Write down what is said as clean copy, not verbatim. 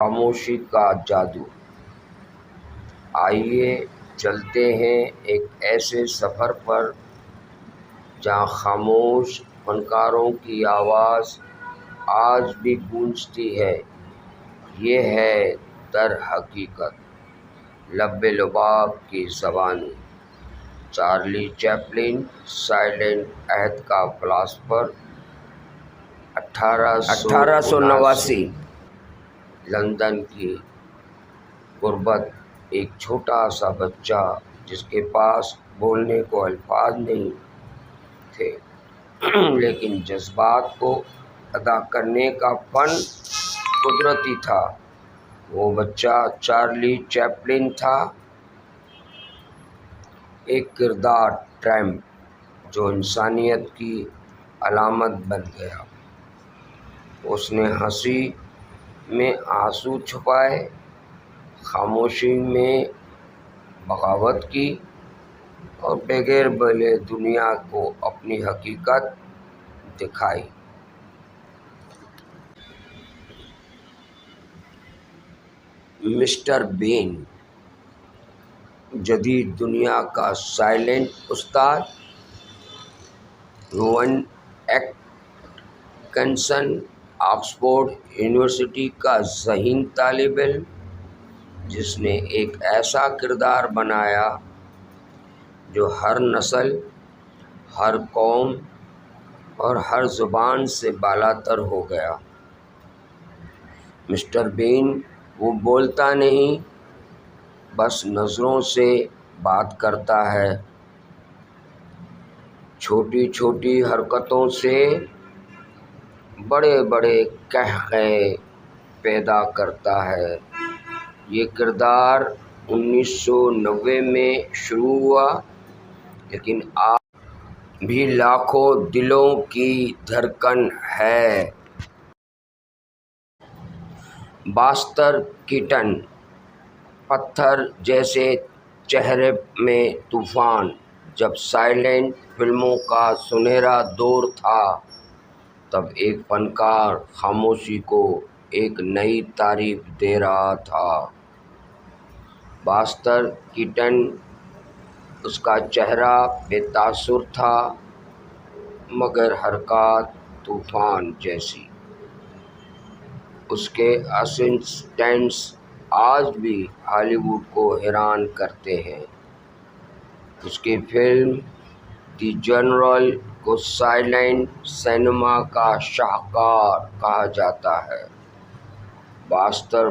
خاموشی کا جادو۔ آئیے چلتے ہیں ایک ایسے سفر پر جہاں خاموش فنکاروں کی آواز آج بھی گونجتی ہے۔ یہ ہے در حقیقت لب لباب کی زبانی۔ چارلی چیپلن، سائلنٹ عہد کا فلاسفر۔ 1889 لندن کی غربت۔ ایک چھوٹا سا بچہ جس کے پاس بولنے کو الفاظ نہیں تھے، لیکن جذبات کو ادا کرنے کا فن قدرتی تھا۔ وہ بچہ چارلی چیپلن تھا، ایک کردار ٹرمپ جو انسانیت کی علامت بن گیا۔ اس نے ہنسی میں آنسو چھپائے، خاموشی میں بغاوت کی اور بغیر بولے دنیا کو اپنی حقیقت دکھائی۔ مسٹر بین، جدید دنیا کا سائلنٹ استاد۔ روون ایٹکنسن، آکسفورڈ یونیورسٹی کا ذہین طالب علم، جس نے ایک ایسا کردار بنایا جو ہر نسل، ہر قوم اور ہر زبان سے بالاتر ہو گیا۔ مسٹر بین وہ بولتا نہیں، بس نظروں سے بات کرتا ہے، چھوٹی چھوٹی حرکتوں سے بڑے بڑے قہقہے پیدا کرتا ہے۔ یہ کردار 1990 میں شروع ہوا، لیکن آج بھی لاکھوں دلوں کی دھڑکن ہے۔ باسٹر کیٹن، پتھر جیسے چہرے میں طوفان۔ جب سائلنٹ فلموں کا سنہرا دور تھا، تب ایک فنکار خاموشی کو ایک نئی تعریف دے رہا تھا۔ باسٹر کیٹن، اس کا چہرہ بے تاثر تھا، مگر حرکات طوفان جیسی۔ اس کے اسسٹنٹس آج بھی ہالی ووڈ کو حیران کرتے ہیں۔ اس کی فلم دی جنرل کو سائلنٹ سینما کا شاہکار کہا جاتا ہے۔ باسٹر